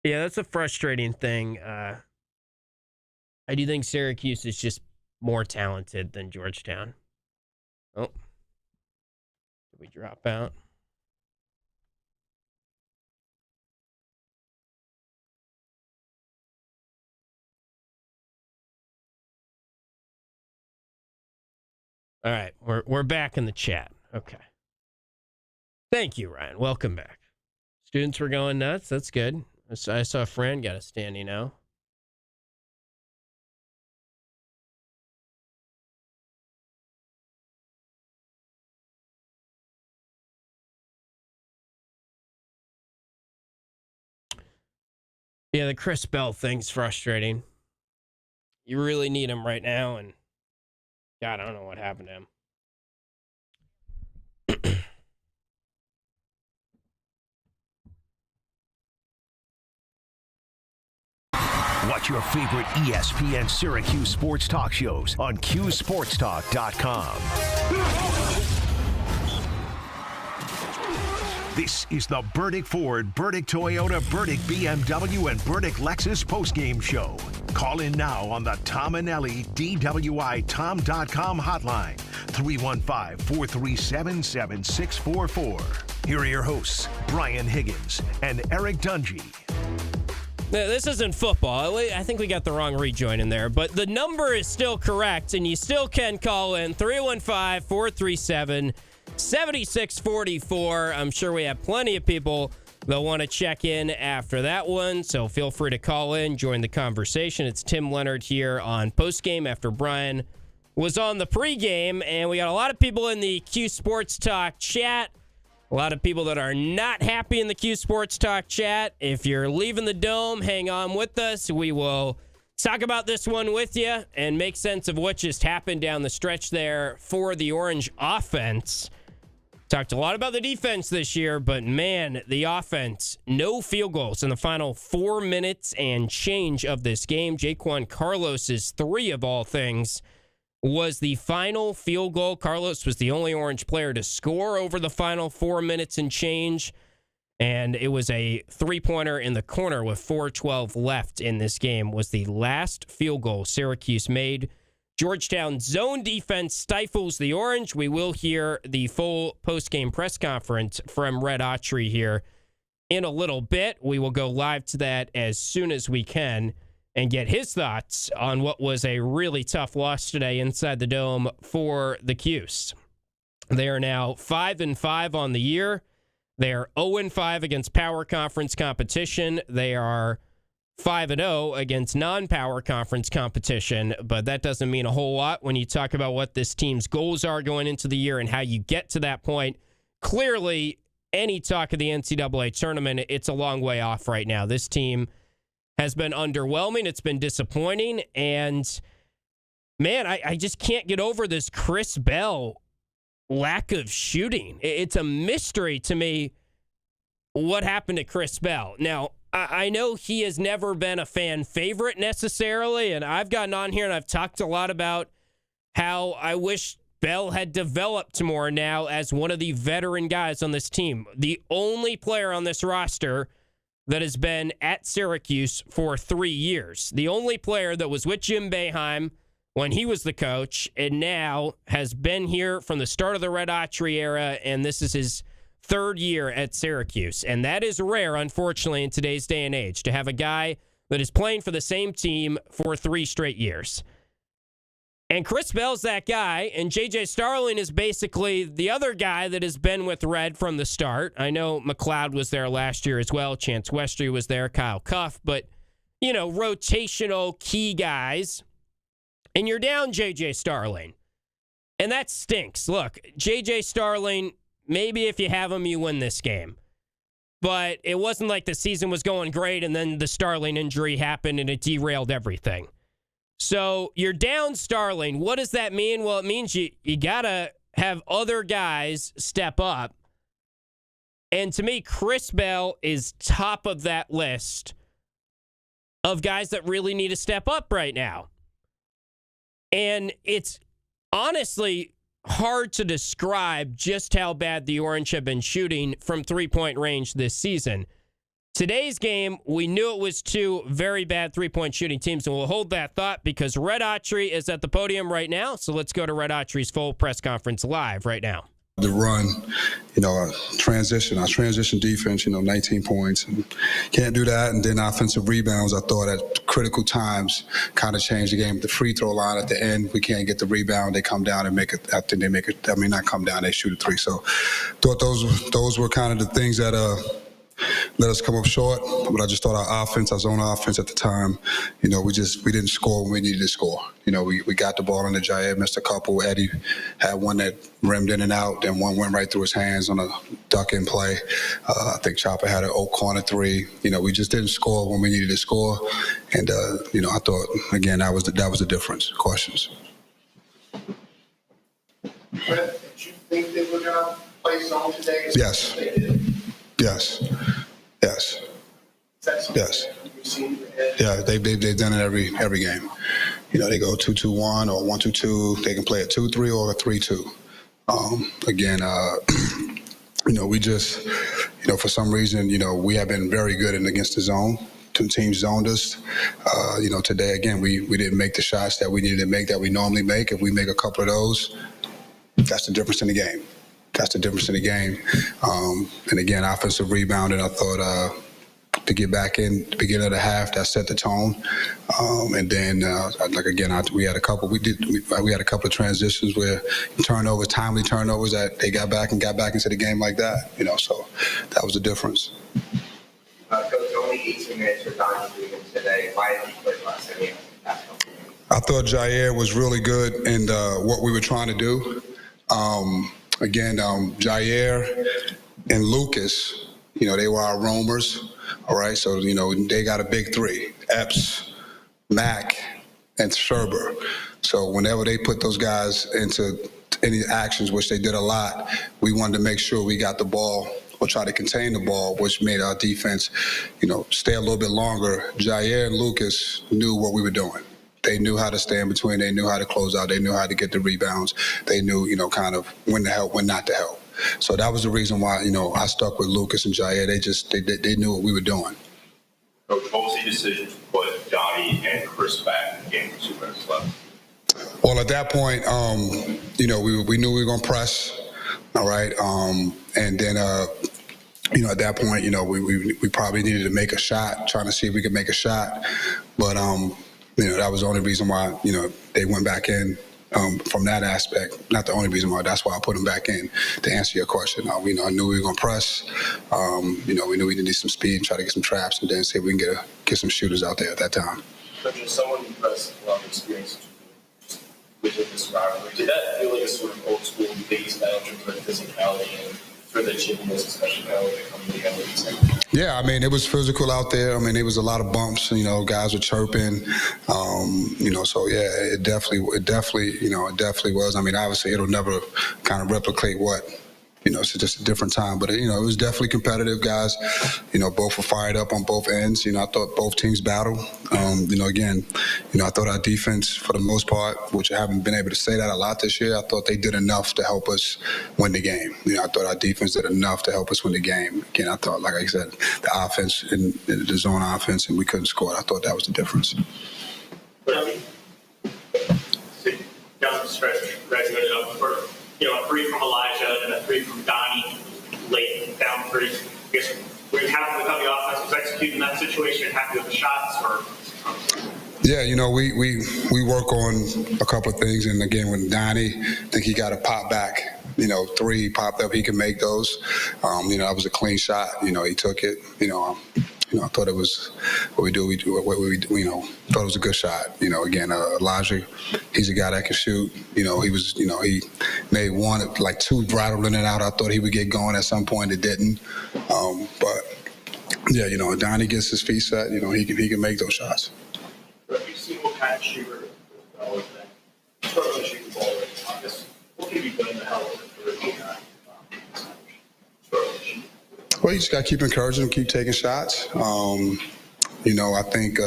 Yeah, that's a frustrating thing. I do think Syracuse is just more talented than Georgetown. Oh, did we drop out? All right, we're back in the chat. Okay. Thank you, Ryan. Welcome back. Students were going nuts. That's good. I saw a friend got a standing O. Yeah, the Chris Bell thing's frustrating. You really need him right now, and God, I don't know what happened to him. Watch your favorite ESPN Syracuse sports talk shows on CuseSportsTalk.com. This is the Burdick Ford, Burdick Toyota, Burdick BMW, and Burdick Lexus postgame show. Call in now on the Tom and Ellie DWITom.com hotline, 315-437-7644. Here are your hosts, Brian Higgins and Eric Dungy. This isn't football. I think we got the wrong rejoin in there, but the number is still correct, and you still can call in 315-437-7644. I'm sure we have plenty of people that want to check in after that one, so feel free to call in, join the conversation. It's Tim Leonard here on Postgame after Brian was on the pregame, and we got a lot of people in the Q Sports Talk chat. A lot of people that are not happy in the Q Sports Talk chat. If you're leaving the Dome, hang on with us. We will talk about this one with you and make sense of what just happened down the stretch there for the Orange offense. Talked a lot about the defense this year, but man, the offense, no field goals in the final 4 minutes and change of this game. Jaquan Carlos's three of all things was the final field goal. Carlos was the only Orange player to score over the final 4 minutes and change, and it was a three-pointer in the corner with 4:12 left in this game was the last field goal Syracuse made. Georgetown's zone defense stifles the Orange. We will hear the full post-game press conference from Red Autry here in a little bit. We will go live to that as soon as we can and get his thoughts on what was a really tough loss today inside the Dome for the Cuse. They are now 5-5 on the year. They are 0-5 against power conference competition. They are 5-0 against non-power conference competition, but that doesn't mean a whole lot when you talk about what this team's goals are going into the year and how you get to that point. Clearly, any talk of the NCAA tournament, it's a long way off right now. This team has been underwhelming. It's been disappointing. And, man, I just can't get over this Chris Bell lack of shooting. It's a mystery to me what happened to Chris Bell. Now, I know he has never been a fan favorite necessarily, and I've gotten on here and I've talked a lot about how I wish Bell had developed more now as one of the veteran guys on this team. The only player on this roster that has been at Syracuse for 3 years. The only player that was with Jim Boeheim when he was the coach and now has been here from the start of the Red Autry era, and this is his third year at Syracuse. And that is rare, unfortunately, in today's day and age, to have a guy that is playing for the same team for 3 straight years. And Chris Bell's that guy, and J.J. Starling is basically the other guy that has been with Red from the start. I know McLeod was there last year as well. Chance Westry was there, Kyle Cuff, but, you know, rotational key guys. And you're down J.J. Starling. And that stinks. Look, J.J. Starling, maybe if you have him, you win this game. But it wasn't like the season was going great and then the Starling injury happened and it derailed everything. So you're down Starling. What does that mean? Well, it means you got to have other guys step up. And to me, Chris Bell is top of that list of guys that really need to step up right now. And it's honestly hard to describe just how bad the Orange have been shooting from three-point range this season. Today's game, we knew it was two very bad three-point shooting teams, and we'll hold that thought because Red Autry is at the podium right now. So let's go to Red Autry's full press conference live right now. The run, our transition defense, 19 points. And can't do that. And then offensive rebounds, I thought at critical times kind of changed the game. The free throw line at the end, we can't get the rebound. They come down and make it. I think they make it. I mean, not come down, they shoot a three. So thought those were kind of the things that let us come up short. But I just thought our offense, our zone offense at the time, we didn't score when we needed to score. We got the ball into Jair, missed a couple. Eddie had one that rimmed in and out, then one went right through his hands on a duck-in play. I think Chopper had an old corner three. We just didn't score when we needed to score. And, I thought, again, that was the difference. Questions? Did you think they were going to play zone today? Yes. Yes. Yeah, they've done it every game. They go 2-2-1 or 1-2-2. They can play a 2-3 or a 3-2. Again, we just, for some reason, we have been very good against the zone. Two teams zoned us. Today, again, we didn't make the shots that we needed to make that we normally make. If we make a couple of those, that's the difference in the game. And again, offensive rebounding, I thought to get back in the beginning of the half, that set the tone. And then, we had a couple of transitions where timely turnovers that they got back into the game like that. So that was the difference. Coach, only 18 minutes for Donnie today. Why did he play less than I thought Jair was really good in what we were trying to do. Jair and Lucas, they were our roamers, all right? So, they got a big three, Epps, Mack, and Sherber. So whenever they put those guys into any actions, which they did a lot, we wanted to make sure we got the ball or try to contain the ball, which made our defense, stay a little bit longer. Jair and Lucas knew what we were doing. They knew how to stay in between. They knew how to close out. They knew how to get the rebounds. They knew, kind of when to help, when not to help. So that was the reason why, I stuck with Lucas and Jair. They knew what we were doing. Coach, what was the decision to put Donnie and Chris back in the game with 2 minutes left? Well, at that point, we knew we were going to press, all right? And then, at that point, we probably needed to make a shot, trying to see if we could make a shot. But, that was the only reason why, they went back in from that aspect. Not the only reason why, that's why I put them back in, to answer your question. I knew we were going to press. We knew we needed some speed and try to get some traps and then see if we can get some shooters out there at that time. But as someone who has a lot of experience within this rivalry, did that feel like a sort of old school base battle in terms of physicality and for the gymnasts, especially now when they come together? Yeah, it was physical out there. There was a lot of bumps. Guys were chirping. So yeah, it definitely was. Obviously, it'll never kind of replicate what. It's just a different time, but it was definitely competitive, guys. Both were fired up on both ends. I thought both teams battled. I thought our defense, for the most part, which I haven't been able to say that a lot this year, I thought they did enough to help us win the game. I thought our defense did enough to help us win the game. Again, I thought, like I said, the offense and the zone offense, and we couldn't score. I thought that was the difference. Down the stretch, graduated up for a 3 from Elijah and a 3 from Donnie late down 3. I guess were you happy with how the offense was executing in that situation? Happy with the shots? Or yeah, we work on a couple of things, and again, with Donnie, I think he got a pop back. 3 popped up, he can make those. That was a clean shot. He took it. I thought it was what we do. Thought it was a good shot. Again, Elijah, he's a guy that can shoot. He made 1, like 2 rattled in and out. I thought he would get going at some point. It didn't. But yeah, Donnie gets his feet set. He can make those shots. have you seen what kind of shooter that struggles to shoot the ball right now? I guess what can be done to help the struggle to shoot? Well, you just got to keep encouraging them, keep taking shots. I think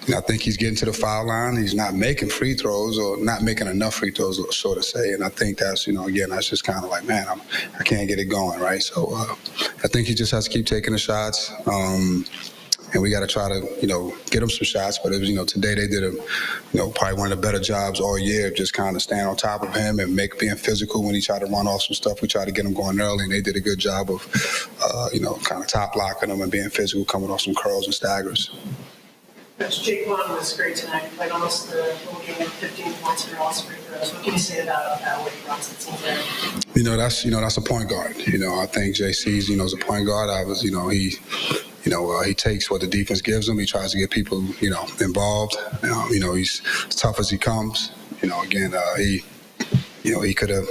I think he's getting to the foul line. He's not making free throws, or not making enough free throws, so to say. And I think that's, again, that's just kind of like, man, I can't get it going, right? So I think he just has to keep taking the shots. And we got to try to, get him some shots. But it was, today they did probably one of the better jobs all year of just kind of staying on top of him and being physical when he tried to run off some stuff. We tried to get him going early, and they did a good job of, kind of top blocking him and being physical, coming off some curls and staggers. Coach, Jake Long was great tonight. He played almost the whole game, 15 points for all free throws. What can you say about what he brought to the team there? That's a point guard. I think JC's, is a point guard. He takes what the defense gives him. He tries to get people, involved. He's as tough as he comes. He could have,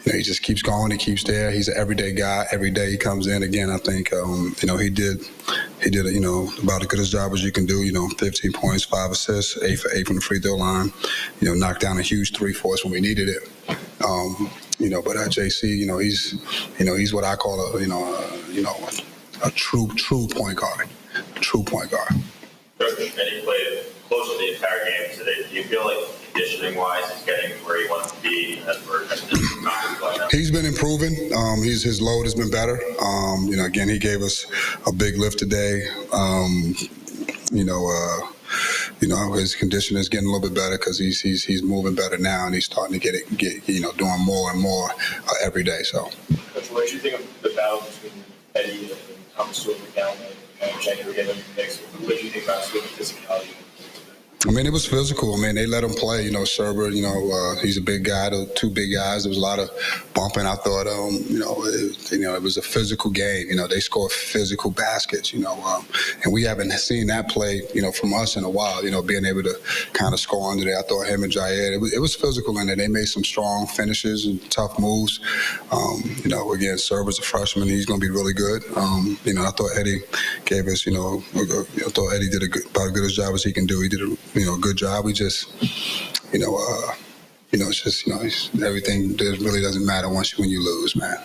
he just keeps going. He keeps there. He's an everyday guy. Every day he comes in. Again, I think, he did, about as good a job as you can do. 15 points, 5 assists, 8 for 8 from the free throw line. Knocked down a huge 3 for us when we needed it. But at JC, he's what I call a true point guard. True point guard. Coach, and he played close to the entire game today. Do you feel like conditioning-wise he's getting where he wants to be as we're He's been improving. His load has been better. Again, he gave us a big lift today. His condition is getting a little bit better because he's moving better now, and he's starting to get doing more and more every day. So, Coach, what do you think of the battle between Eddie and Thomas Stewart down there? January getting them next. What do you think about Stewart physicality? It was physical. They let him play. Serber, he's a big guy. The two big guys. There was a lot of bumping. I thought, it was a physical game. They scored physical baskets. And we haven't seen that play, from us in a while. Being able to kind of score under there. I thought him and Jair, it was physical in there. They made some strong finishes and tough moves. Again, Serber's a freshman. He's going to be really good. I thought Eddie gave us, I thought Eddie did about as good a job as he can do. He did a good job. We just, it's just, everything really doesn't matter when you lose, man.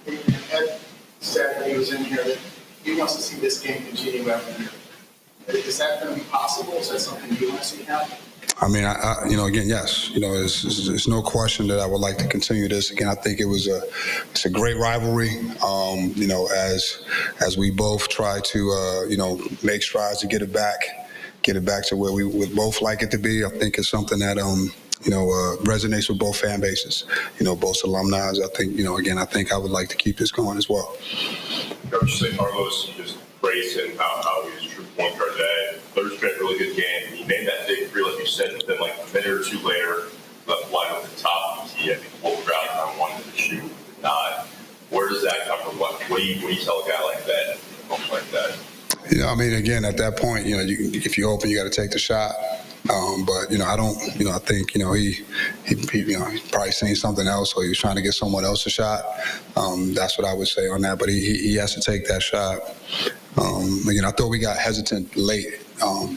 Ed said when he was in here that he wants to see this game continue every year. Is that going to be possible? Is that something you want to see happen? Again, yes. There's no question that I would like to continue this. Again, I think it's a great rivalry. As we both try to, make strides to get it back to where we would both like it to be. I think it's something that, resonates with both fan bases, both alumni. I think, I think I would like to keep this going as well. Coach, St. Carlos, you just praised him how he was a true point guard today. Thursday been a really good game. He made that big three, like you said, but then like a minute or two later, left wide at the top. I think the whole crowd kind of wanted to shoot, did not. Where does that come from? What do you tell a guy like that, like that? Again, at that point, if you open, you got to take the shot. But I don't. I think he probably seen something else, or he was trying to get someone else a shot. That's what I would say on that. But he has to take that shot. Again, I thought we got hesitant late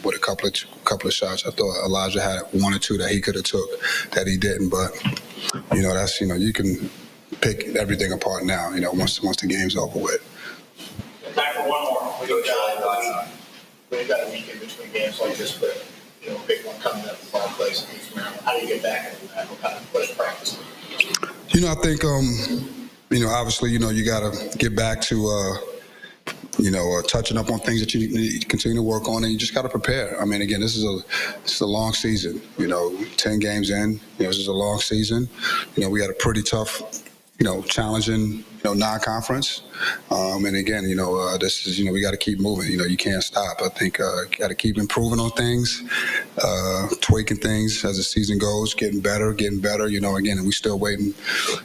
with a couple of shots. I thought Elijah had 1 or 2 that he could have took that he didn't. But that's you can pick everything apart now. Once the game's over with. Time for one more. We go down. We've got a week in between games like this, but big one coming up, fall place in East Maryland. How do you get back into that? What is practice? I think obviously you got to get back to touching up on things that you need to continue to work on, and you just got to prepare. Again, this is a long season. 10 games in. This is a long season. We had a pretty tough, challenging, non-conference. And again, this is, we got to keep moving. You can't stop. I think got to keep improving on things, tweaking things as the season goes, getting better. Again, and we still waiting,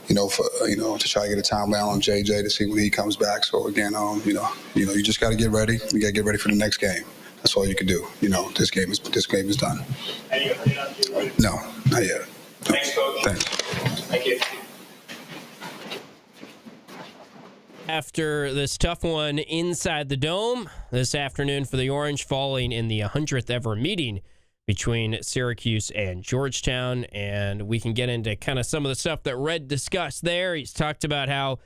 to try to get a timeline on JJ to see when he comes back. So again, you just got to get ready. You got to get ready for the next game. That's all you can do. This game is done. No, not yet. Thanks, Coach. Thanks. Thank you. After this tough one inside the Dome this afternoon for the Orange, falling in the 100th ever meeting between Syracuse and Georgetown. And we can get into kind of some of the stuff that Red discussed there. He's talked about how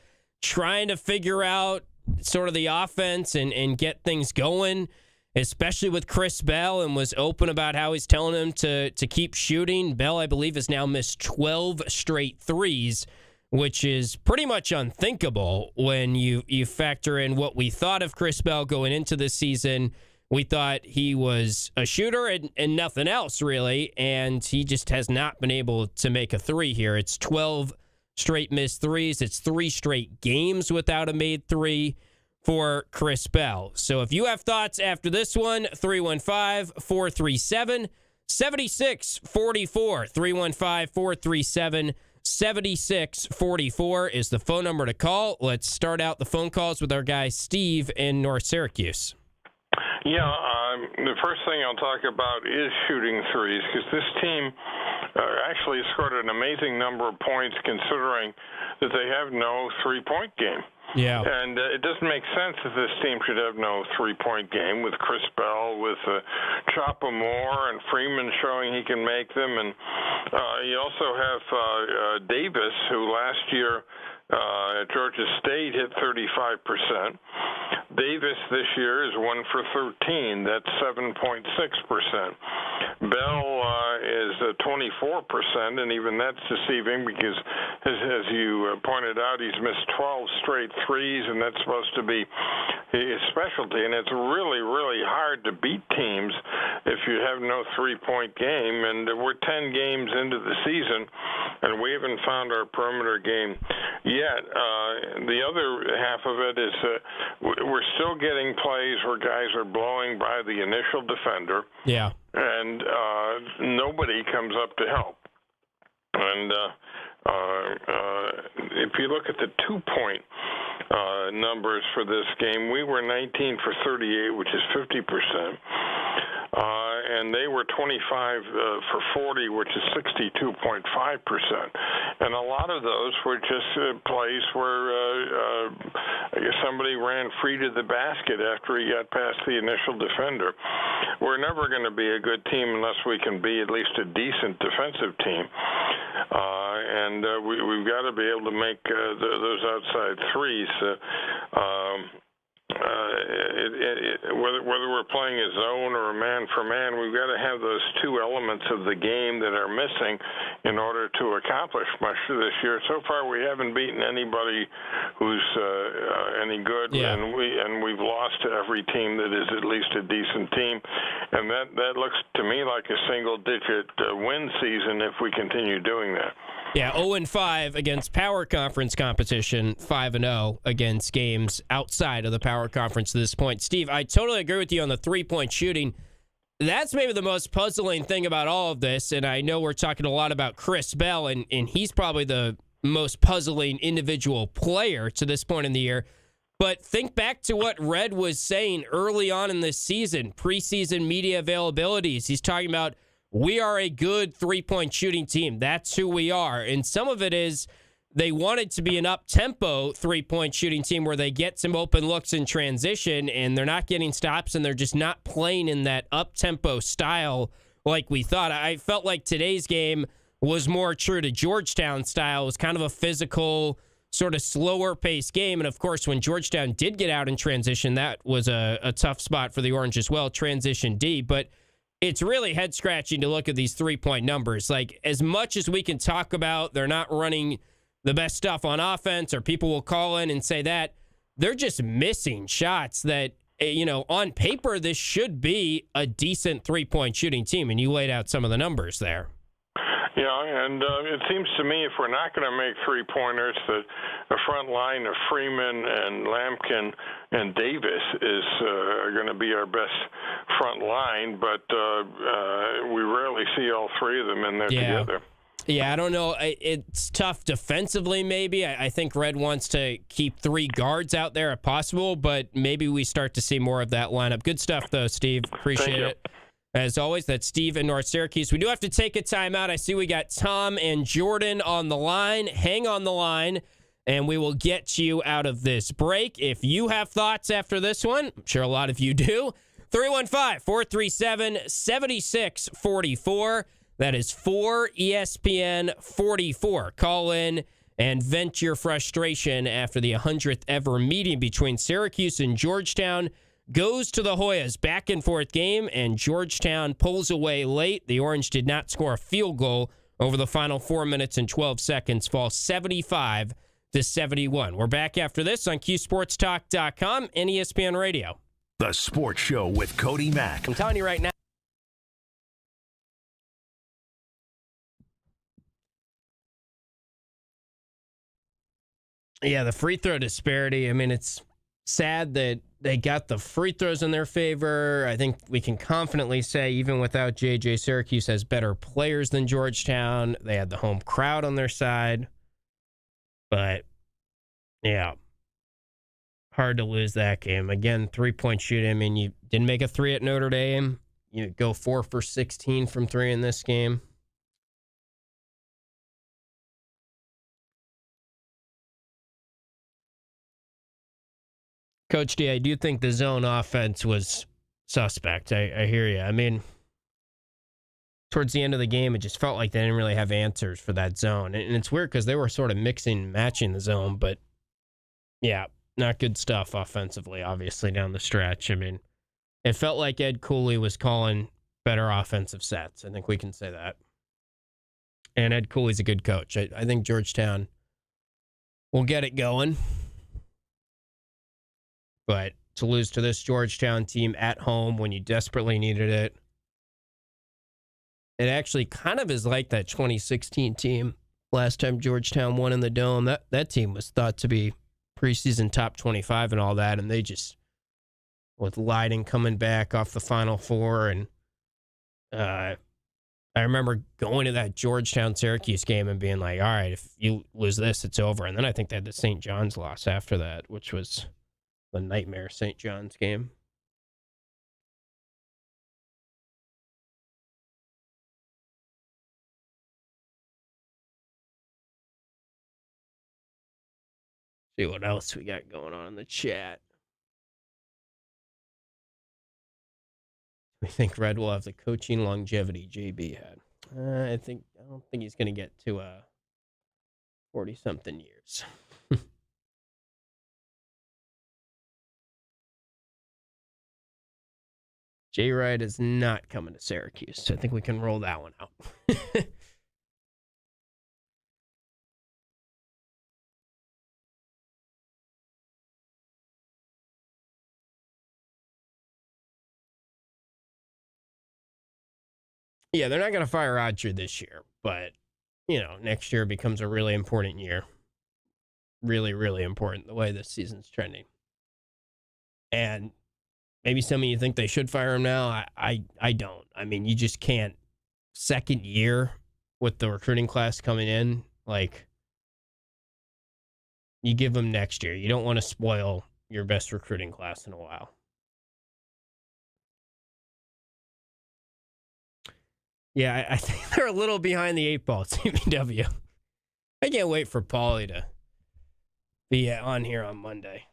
trying to figure out sort of the offense and get things going especially with Chris Bell, and was open about how he's telling him to keep shooting. Bell, I believe, has now missed 12 straight threes, which is pretty much unthinkable when you factor in what we thought of Chris Bell going into this season. We thought he was a shooter and nothing else, really, and he just has not been able to make a three here. It's 12 straight missed threes. It's 3 straight games without a made three for Chris Bell. So if you have thoughts after this one, 315-437-7644. 315-437-7644 is the phone number to call. Let's start out the phone calls with our guy Steve in North Syracuse. Yeah, the first thing I'll talk about is shooting threes, because this team actually scored an amazing number of points considering that they have no three-point game. Yeah. And it doesn't make sense that this team should have no three-point game with Chris Bell, with Chopper Moore and Freeman showing he can make them. And you also have Davis, who last year at Georgia State hit 35%. Davis this year is 1 for 13. That's 7.6%. Bell is 24%, and even that's deceiving because, as you pointed out, he's missed 12 straight threes, and that's supposed to be his specialty. And it's really, really hard to beat teams if you have no three-point game. And we're 10 games into the season, and we haven't found our perimeter game yet. The other half of it is we're still getting plays where guys are blowing by the initial defender. Yeah. And nobody comes up to help. And if you look at the 2-point numbers for this game, we were 19 for 38, which is 50%. And they were 25 for 40, which is 62.5%. And a lot of those were just plays where somebody ran free to the basket after he got past the initial defender. We're never going to be a good team unless we can be at least a decent defensive team. And we've got to be able to make those outside threes. Whether we're playing a zone or a man for man, we've got to have those two elements of the game that are missing in order to accomplish much this year. So far, we haven't beaten anybody who's any good, yeah. and we've lost to every team that is at least a decent team, and that looks to me like a single-digit win season if we continue doing that. Yeah, 0-5 against power conference competition, 5-0 against games outside of the power conference to this point. Steve, I totally agree with you on the three-point shooting. That's maybe the most puzzling thing about all of this, and I know we're talking a lot about Chris Bell, and he's probably the most puzzling individual player to this point in the year. But think back to what Red was saying early on in this season, preseason media availabilities. He's talking about, we are a good three-point shooting team. That's who we are. And some of it is they wanted to be an up-tempo three-point shooting team where they get some open looks in transition, and they're not getting stops, and they're just not playing in that up-tempo style like we thought. I felt like today's game was more true to Georgetown style. It was kind of a physical, sort of slower-paced game. And, of course, when Georgetown did get out in transition, that was a tough spot for the Orange as well, transition D. But it's really head-scratching to look at these three-point numbers. Like, as much as we can talk about they're not running the best stuff on offense, or people will call in and say that, they're just missing shots that, on paper, this should be a decent three-point shooting team, and you laid out some of the numbers there. Yeah, and it seems to me if we're not going to make three-pointers, that the front line of Freeman and Lampkin and Davis is going to be our best front line, but we rarely see all three of them in there together. Yeah, I don't know. It's tough defensively, maybe. I think Red wants to keep 3 guards out there if possible, but maybe we start to see more of that lineup. Good stuff, though, Steve. Appreciate it. As always, that's Steve in North Syracuse. We do have to take a timeout. I see we got Tom and Jordan on the line. Hang on the line, and we will get you out of this break. If you have thoughts after this one, I'm sure a lot of you do, 315-437-7644. That is 4ESPN44. Call in and vent your frustration after the 100th ever meeting between Syracuse and Georgetown. goes to the Hoyas. Back and forth game, and Georgetown pulls away late. The Orange did not score a field goal over the final 4 minutes and 12 seconds, fall 75-71. We're back after this on CuseSportsTalk.com and ESPN Radio. The Sports Show with Cody Mack. I'm telling you right now. Yeah, the free throw disparity. I mean, it's sad that they got the free throws in their favor. I think we can confidently say, even without JJ, Syracuse has better players than Georgetown. They had the home crowd on their side. But, yeah, hard to lose that game. Again, three-point shooting. I mean, you didn't make a three at Notre Dame. You go 4 for 16 from three in this game. Coach D, I do think the zone offense was suspect. I hear you. I mean, towards the end of the game, it just felt like they didn't really have answers for that zone. And it's weird because they were sort of mixing and matching the zone. But, yeah, not good stuff offensively, obviously, down the stretch. I mean, it felt like Ed Cooley was calling better offensive sets. I think we can say that. And Ed Cooley's a good coach. I think Georgetown will get it going. But to lose to this Georgetown team at home when you desperately needed it, it actually kind of is like that 2016 team last time Georgetown won in the Dome. That team was thought to be preseason top 25 and all that, and they just, with Leiden coming back off the Final Four, and I remember going to that Georgetown-Syracuse game and being like, all right, if you lose this, it's over. And then I think they had the St. John's loss after that, which was the nightmare St. John's game. See what else we got going on in the chat. We think Red will have the coaching longevity JB had. I don't think he's going to get to 40-something years. Jay Wright is not coming to Syracuse, so I think we can roll that one out. Yeah, they're not going to fire Autry this year, but, next year becomes a really important year. Really, really important, the way this season's trending. And maybe some of you think they should fire him now. I don't. I mean, you just can't. Second year with the recruiting class coming in, you give them next year. You don't want to spoil your best recruiting class in a while. Yeah, I think they're a little behind the eight ball, CBW. I can't wait for Paulie to be on here on Monday.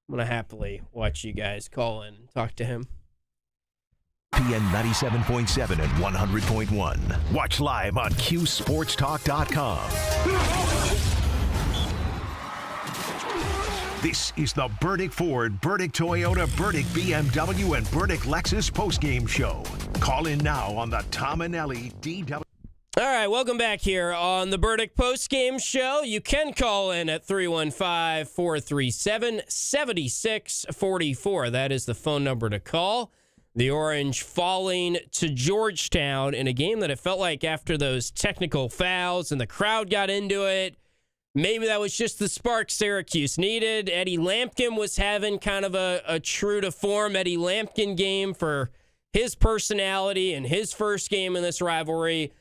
I'm going to happily watch you guys call in and talk to him. PN 97.7 and 100.1. Watch live on CuseSportsTalk.com. This is the Burdick Ford, Burdick Toyota, Burdick BMW, and Burdick Lexus postgame show. Call in now on the Tom and Ellie DW. All right, welcome back here on the Burdick postgame show. You can call in at 315-437-7644. That is the phone number to call. The Orange falling to Georgetown in a game that it felt like after those technical fouls and the crowd got into it, maybe that was just the spark Syracuse needed. Eddie Lampkin was having kind of a true to form Eddie Lampkin game for his personality and his first game in this rivalry.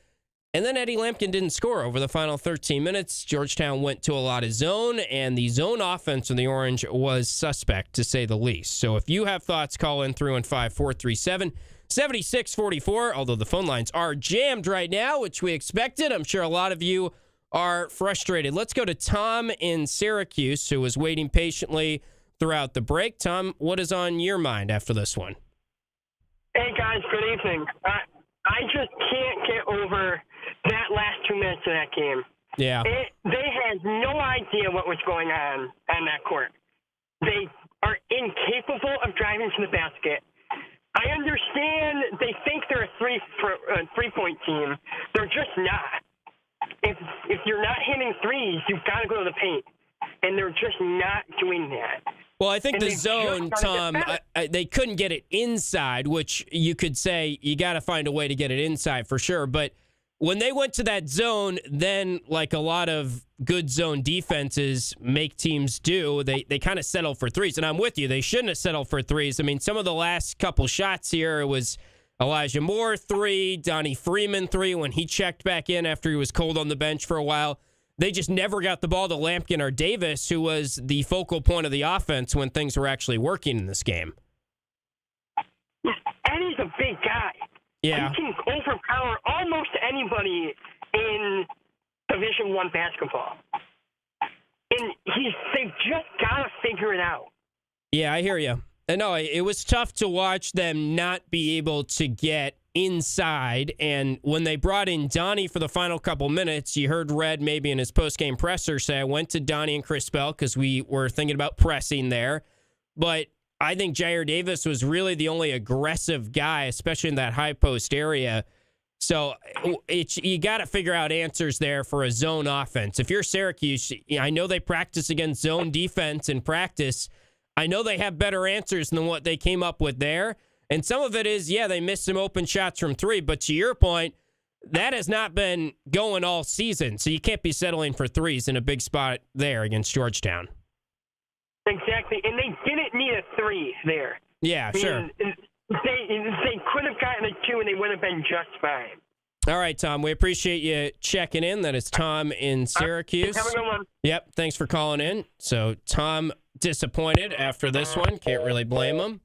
And then Eddie Lampkin didn't score over the final 13 minutes. Georgetown went to a lot of zone, and the zone offense in the Orange was suspect, to say the least. So if you have thoughts, call in 315-437-7644, although the phone lines are jammed right now, which we expected. I'm sure a lot of you are frustrated. Let's go to Tom in Syracuse, who was waiting patiently throughout the break. Tom, what is on your mind after this one? Hey, guys, good evening. I just can't get over that last 2 minutes of that game. Yeah. They had no idea what was going on that court. They are incapable of driving to the basket. I understand they think they're a three-point team. They're just not. If you're not hitting threes, you've got to go to the paint, and they're just not doing that. Well, I think the zone, Tom, they couldn't get it inside, which you could say you got to find a way to get it inside for sure. But when they went to that zone, then like a lot of good zone defenses make teams do, they kind of settle for threes. And I'm with you. They shouldn't have settled for threes. I mean, some of the last couple shots here, it was Elijah Moore 3, Donnie Freeman 3 when he checked back in after he was cold on the bench for a while. They just never got the ball to Lampkin or Davis, who was the focal point of the offense when things were actually working in this game. Eddie's a big guy. Yeah. He can overpower almost anybody in Division I basketball. And they've just got to figure it out. Yeah, I hear you. And no, it was tough to watch them not be able to get inside. And when they brought in Donnie for the final couple minutes, you heard Red maybe in his postgame presser say, I went to Donnie and Chris Bell because we were thinking about pressing there. But I think Jair Davis was really the only aggressive guy, especially in that high post area. So you got to figure out answers there for a zone offense. If you're Syracuse, I know they practice against zone defense in practice. I know they have better answers than what they came up with there. And some of it is, yeah, they missed some open shots from three. But to your point, that has not been going all season. So you can't be settling for threes in a big spot there against Georgetown. Exactly. And they didn't need a three there. Yeah, sure. They could have gotten a two and they would have been just fine. All right, Tom, we appreciate you checking in. That is Tom in Syracuse. Have a good one. Yep, thanks for calling in. So Tom disappointed after this one. Can't really blame him.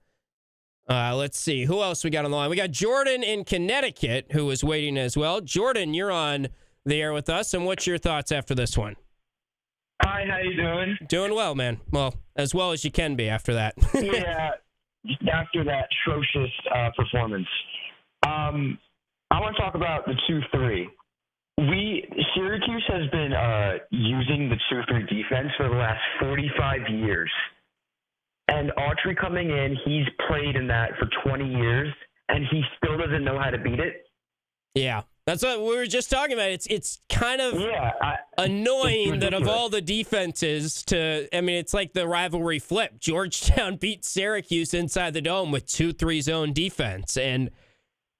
Let's see. Who else we got on the line? We got Jordan in Connecticut who is waiting as well. Jordan, you're on the air with us. And what's your thoughts after this one? Hi, how you doing? Doing well, man. Well as you can be after that. Yeah, after that atrocious performance. I want to talk about the 2-3. Syracuse has been using the 2-3 defense for the last 45 years. And Autry coming in, he's played in that for 20 years, and he still doesn't know how to beat it. Yeah, that's what we were just talking about. It's kind of annoying that of all the defenses it's like the rivalry flip. Georgetown beat Syracuse inside the dome with 2-3 zone defense. And,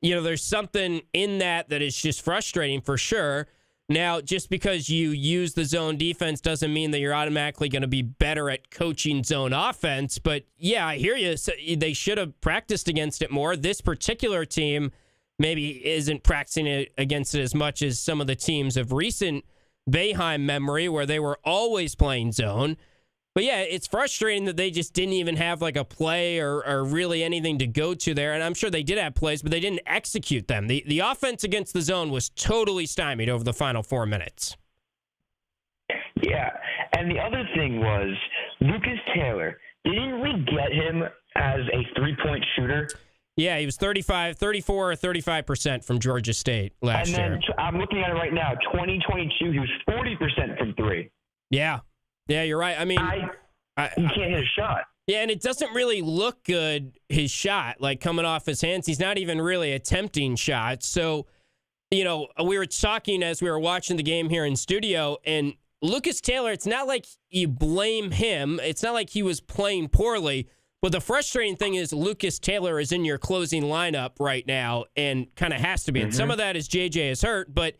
there's something in that is just frustrating for sure. Now, just because you use the zone defense doesn't mean that you're automatically going to be better at coaching zone offense. But, yeah, I hear you. So they should have practiced against it more. This particular team maybe isn't practicing it against it as much as some of the teams of recent Boeheim memory where they were always playing zone. But, yeah, it's frustrating that they just didn't even have like a play or really anything to go to there. And I'm sure they did have plays, but they didn't execute them. The offense against the zone was totally stymied over the final 4 minutes. Yeah, and the other thing was Lucas Taylor. Didn't we get him as a three-point shooter? Yeah, he was 34 or 35% from Georgia State last year. And then I'm looking at it right now, 2022, he was 40% from three. Yeah. Yeah, you're right. I mean, he can't hit a shot. Yeah, and it doesn't really look good, his shot, like coming off his hands. He's not even really attempting shots. So, we were talking as we were watching the game here in studio, and Lucas Taylor, it's not like you blame him. It's not like he was playing poorly. But the frustrating thing is Lucas Taylor is in your closing lineup right now and kind of has to be. And some of that is JJ is hurt, but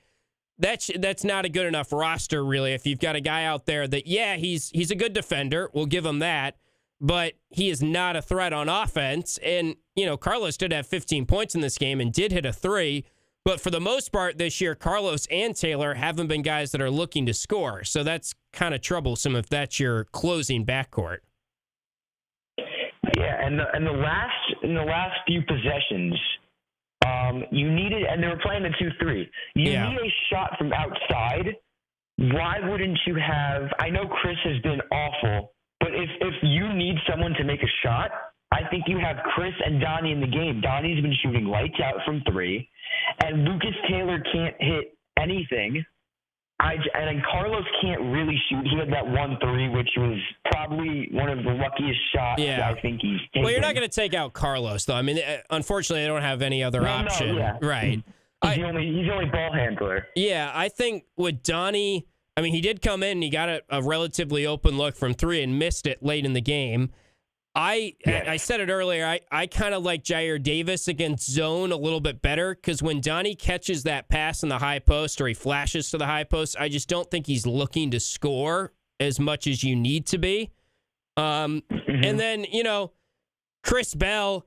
that's not a good enough roster, really, if you've got a guy out there that, yeah, he's a good defender. We'll give him that. But he is not a threat on offense. And, Carlos did have 15 points in this game and did hit a three. But for the most part this year, Carlos and Taylor haven't been guys that are looking to score. So that's kind of troublesome if that's your closing backcourt. Yeah, and in the last few possessions, you needed, and they were playing the 2-3. You need a shot from outside. Why wouldn't you have? I know Chris has been awful, but if you need someone to make a shot, I think you have Chris and Donnie in the game. Donnie's been shooting lights out from three, and Lucas Taylor can't hit anything. And Carlos can't really shoot. He had that 1-3, which was probably one of the luckiest shots I think he's taken. Well, you're not going to take out Carlos, though. I mean, unfortunately, they don't have any other option. Right. He's the only ball handler. Yeah, I think with Donnie, I mean, he did come in and he got a relatively open look from 3 and missed it late in the game. I said it earlier, I kind of like Jair Davis against zone a little bit better because when Donnie catches that pass in the high post or he flashes to the high post, I just don't think he's looking to score as much as you need to be. And then, Chris Bell,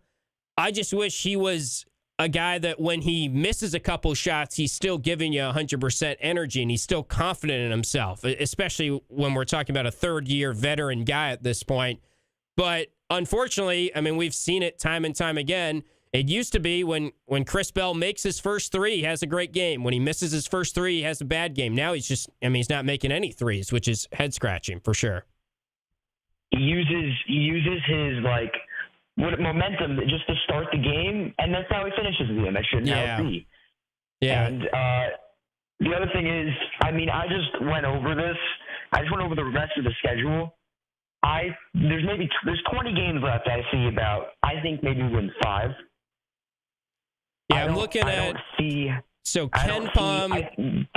I just wish he was a guy that when he misses a couple shots, he's still giving you 100% energy and he's still confident in himself, especially when we're talking about a third-year veteran guy at this point. But unfortunately, I mean, we've seen it time and time again. It used to be when Chris Bell makes his first 3, he has a great game. When he misses his first 3, he has a bad game. Now he's not making any threes, which is head-scratching for sure. He uses his, momentum just to start the game, and that's how he finishes the game. That should now be. Yeah. And the other thing is, I mean, I just went over this. I just went over the rest of the schedule. There's 20 games left. I think maybe win 5. Yeah, I'm looking at. So Ken Pom,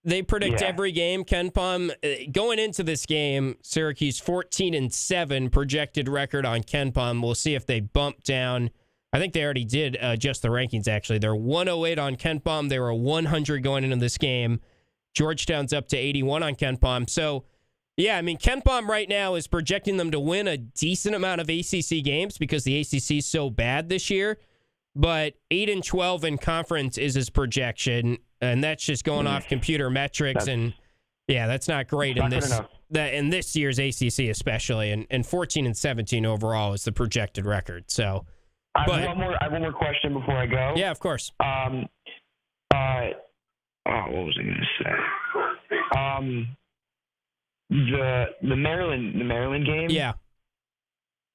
they predict every game. Ken Pom going into this game, Syracuse 14-7 projected record on Ken Pom. We'll see if they bump down. I think they already did adjust the rankings. Actually, they're 108 on Ken Pom. They were 100 going into this game. Georgetown's up to 81 on Ken Pom. So. Yeah, I mean, Ken Pom right now is projecting them to win a decent amount of ACC games because the ACC is so bad this year. But 8-12 in conference is his projection, and that's just going off computer metrics. That's not great in this year's ACC especially. And 14-17 overall is the projected record. So, I have one more question before I go. Yeah, of course. What was I going to say? The Maryland game. Yeah.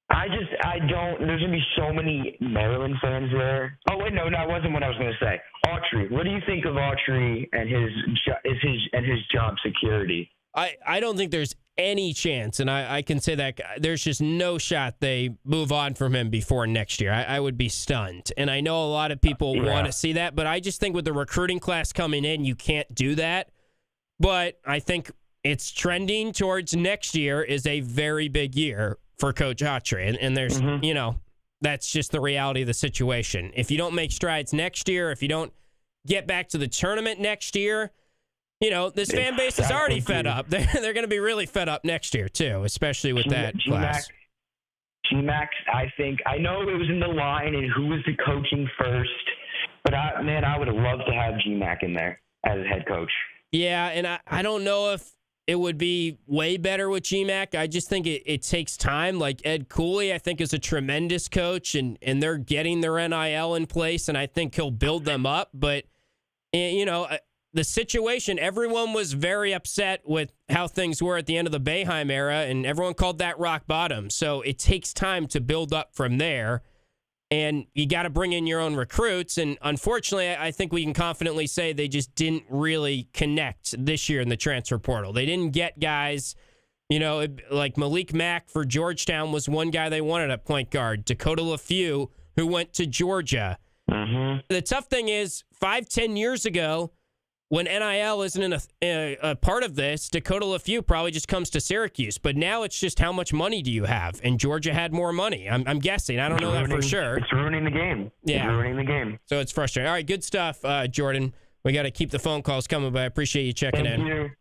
There's gonna be so many Maryland fans there. Oh wait, no, that wasn't what I was gonna say. Autry, what do you think of Autry and his job security? I don't think there's any chance, and I can say that there's just no shot they move on from him before next year. I would be stunned, and I know a lot of people want to see that, but I just think with the recruiting class coming in, you can't do that. But I think it's trending towards next year is a very big year for Coach Autry. And there's, that's just the reality of the situation. If you don't make strides next year, if you don't get back to the tournament next year, this fan base is already fed up. They're going to be really fed up next year, too, especially with that class. GMAC, I know it was in the line and who was the coaching first, but I would have loved to have GMAC in there as a head coach. Yeah, and I don't know if it would be way better with GMAC. I just think it takes time. Like Ed Cooley, I think, is a tremendous coach, and they're getting their NIL in place, and I think he'll build them up. But, the situation, everyone was very upset with how things were at the end of the Boeheim era, and everyone called that rock bottom. So it takes time to build up from there, and you got to bring in your own recruits. And unfortunately, I think we can confidently say they just didn't really connect this year in the transfer portal. They didn't get guys, like Malik Mack for Georgetown was one guy they wanted at point guard. Dakota LaFew, who went to Georgia. Mm-hmm. The tough thing is 5-10 years ago, when NIL isn't a part of this, Dakota LaFew probably just comes to Syracuse. But now it's just how much money do you have? And Georgia had more money. I'm guessing. I don't know that for sure. It's ruining the game. Yeah. It's ruining the game. So it's frustrating. All right, good stuff, Jordan. We got to keep the phone calls coming, but I appreciate you checking in. Thank you.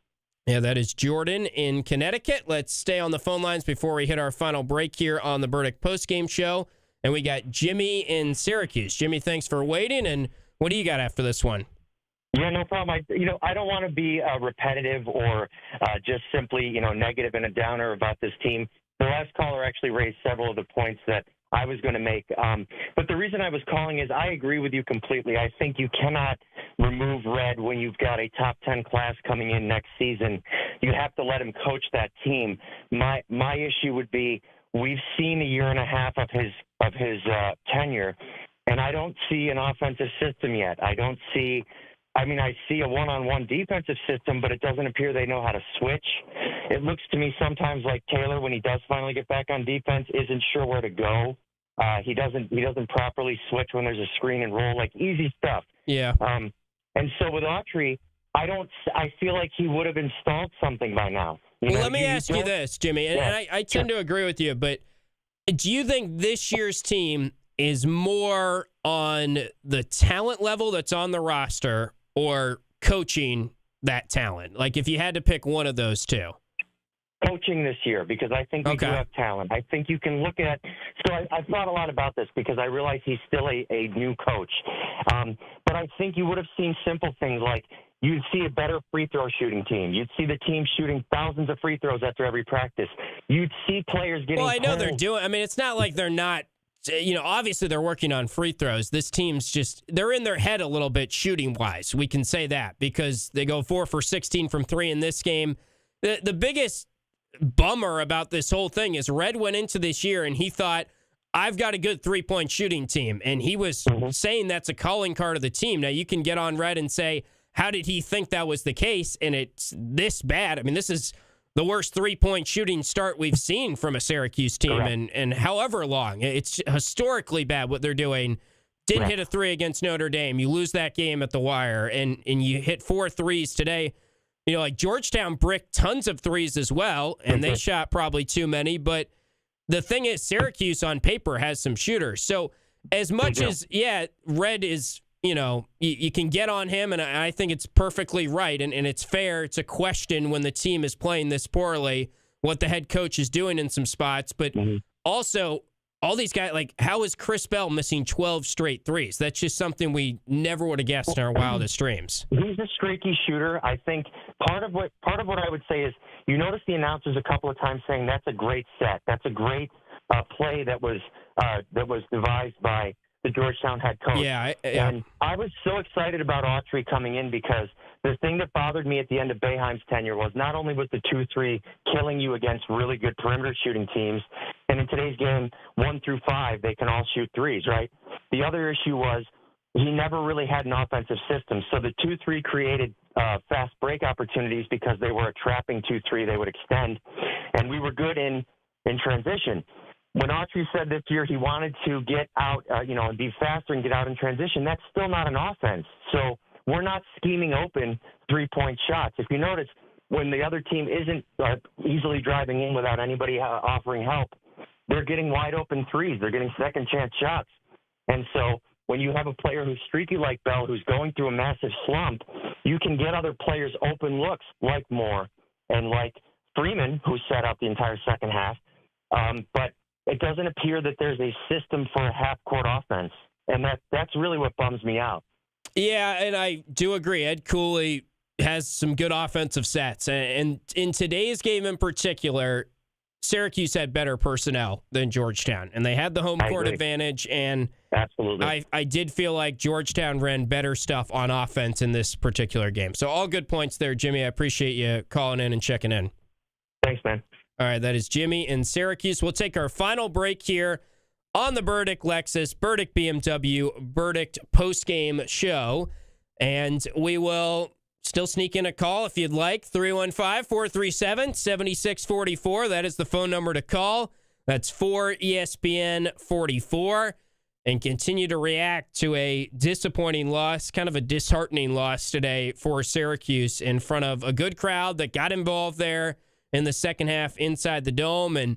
Yeah, that is Jordan in Connecticut. Let's stay on the phone lines before we hit our final break here on the Burdick Postgame Show. And we got Jimmy in Syracuse. Jimmy, thanks for waiting. And what do you got after this one? Yeah, no problem. I don't want to be repetitive or just simply, negative and a downer about this team. The last caller actually raised several of the points that I was going to make. But the reason I was calling is I agree with you completely. I think you cannot remove Red when you've got a top 10 class coming in next season. You have to let him coach that team. My issue would be we've seen a year and a half of his tenure, and I don't see an offensive system yet. I don't see I mean, I see a one-on-one defensive system, but it doesn't appear they know how to switch. It looks to me sometimes like Taylor, when he does finally get back on defense, isn't sure where to go. He doesn't properly switch when there's a screen and roll, like easy stuff. Yeah. And so with Autry, I feel like he would have installed something by now. Well, let me ask you this, Jimmy, and I tend to agree with you, but do you think this year's team is more on the talent level that's on the roster or coaching that talent? Like, if you had to pick one of those two. Coaching this year, because I think we do have talent. I think you can look at – so I've thought a lot about this because I realize he's still a new coach. But I think you would have seen simple things like you'd see a better free throw shooting team. You'd see the team shooting thousands of free throws after every practice. You'd see players getting – Well, I know they're doing – I mean, it's not like they're not – obviously they're working on free throws. This team's just – they're in their head a little bit shooting-wise. We can say that because they go 4 for 16 from 3 in this game. The biggest – bummer about this whole thing is Red went into this year and he thought, I've got a good three-point shooting team. And he was saying that's a calling card of the team. Now, you can get on Red and say, how did he think that was the case? And it's this bad. I mean, this is the worst three-point shooting start we've seen from a Syracuse team and however long. It's historically bad what they're doing. Didn't hit a three against Notre Dame. You lose that game at the wire, and you hit 4 threes today. Like Georgetown bricked tons of threes as well, and they shot probably too many. But the thing is, Syracuse on paper has some shooters. So as much as, Red is, you can get on him, and I think it's perfectly right, and it's fair to question when the team is playing this poorly what the head coach is doing in some spots. But also, all these guys, like, how is Chris Bell missing 12 straight threes? That's just something we never would have guessed in our wildest dreams. He's a streaky shooter. I think part of what I would say is you notice the announcers a couple of times saying that's a great set. That's a great play that was devised by the Georgetown head coach. And I was so excited about Autry coming in because the thing that bothered me at the end of Boeheim's tenure was not only was the 2-3 killing you against really good perimeter shooting teams, and in today's game, 1 through 5, they can all shoot threes, right? The other issue was he never really had an offensive system. So the 2-3 created fast break opportunities because they were a trapping 2-3. They would extend, and we were good in transition. When Autry said this year he wanted to get out, and be faster and get out in transition, that's still not an offense. So we're not scheming open three-point shots. If you notice, when the other team isn't easily driving in without anybody offering help, they're getting wide open threes. They're getting second chance shots. And so when you have a player who's streaky like Bell, who's going through a massive slump, you can get other players open looks like Moore and like Freeman, who set up the entire second half. But it doesn't appear that there's a system for a half-court offense, and that's really what bums me out. Yeah, and I do agree. Ed Cooley has some good offensive sets, and in today's game in particular, Syracuse had better personnel than Georgetown, and they had the home court advantage, and absolutely, I did feel like Georgetown ran better stuff on offense in this particular game. So all good points there, Jimmy. I appreciate you calling in and checking in. Thanks, man. All right, that is Jimmy in Syracuse. We'll take our final break here on the Burdick Lexus, Burdick BMW, Burdick postgame show, and we will still sneak in a call if you'd like. 315-437-7644. That is the phone number to call. That's 4ESPN44. And continue to react to a disappointing loss, kind of a disheartening loss today for Syracuse in front of a good crowd that got involved there in the second half inside the Dome and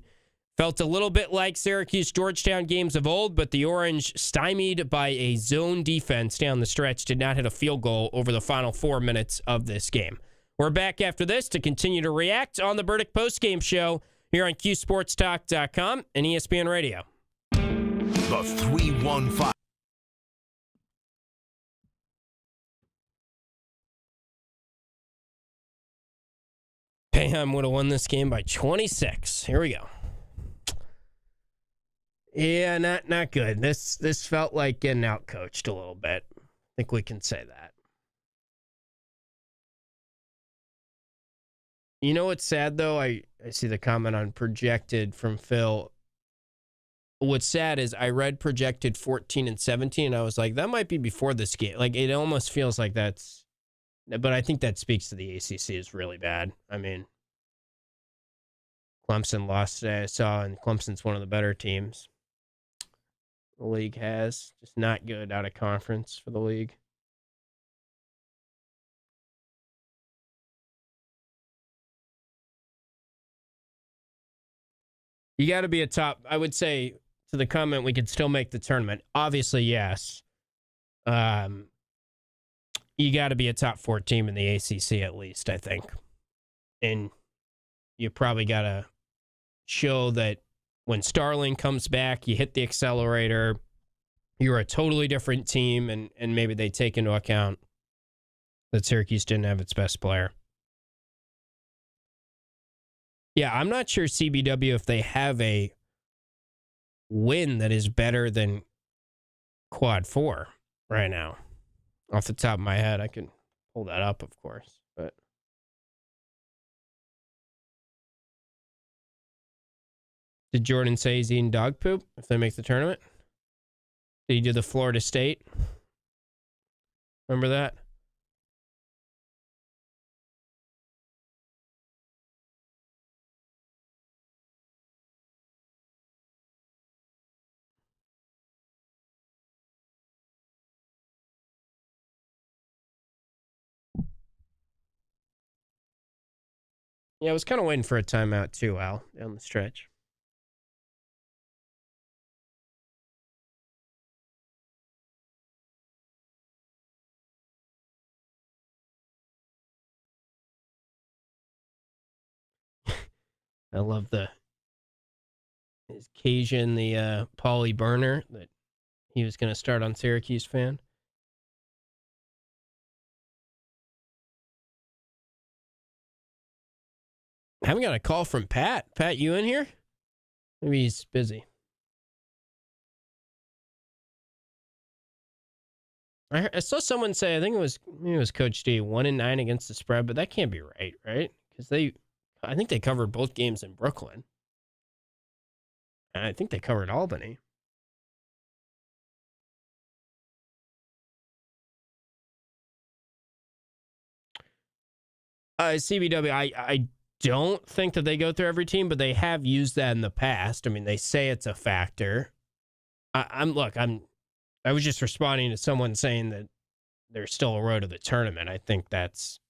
felt a little bit like Syracuse-Georgetown games of old, but the Orange, stymied by a zone defense down the stretch, did not hit a field goal over the final 4 minutes of this game. We're back after this to continue to react on the Burdick postgame show here on QSportsTalk.com and ESPN Radio. The 315. Boeheim would have won this game by 26. Here we go. Yeah, not good. This felt like getting out-coached a little bit. I think we can say that. You know what's sad, though? I see the comment on projected from Phil. What's sad is I read projected 14 and 17, and I was like, that might be before this game. Like, it almost feels like that's But I think that speaks to the ACC is really bad. I mean, Clemson lost today, I saw, and Clemson's one of the better teams the league has. Just not good out of conference for the league. You got to be a top, I would say, to the comment, we could still make the tournament. Obviously, yes. You got to be a top 4 team in the ACC at least, I think. And you probably got to show that when Starling comes back, you hit the accelerator, you're a totally different team, and maybe they take into account that Syracuse didn't have its best player. Yeah, I'm not sure CBW if they have a win that is better than Quad 4 right now. Off the top of my head, I can pull that up, of course. But did Jordan say he's eating dog poop if they make the tournament? Did he do the Florida State? Remember that? Yeah, I was kind of waiting for a timeout too, Al, down the stretch. I love his Cajun, the Paulie burner that he was going to start on Syracuse fan. I haven't got a call from Pat. Pat, you in here? Maybe he's busy. I saw someone say, I think it was Coach D, 1-9 against the spread, but that can't be right? Because I think they covered both games in Brooklyn. And I think they covered Albany. CBW, I don't think that they go through every team, but they have used that in the past. I mean, they say it's a factor. I was just responding to someone saying that there's still a road to the tournament. I think that's,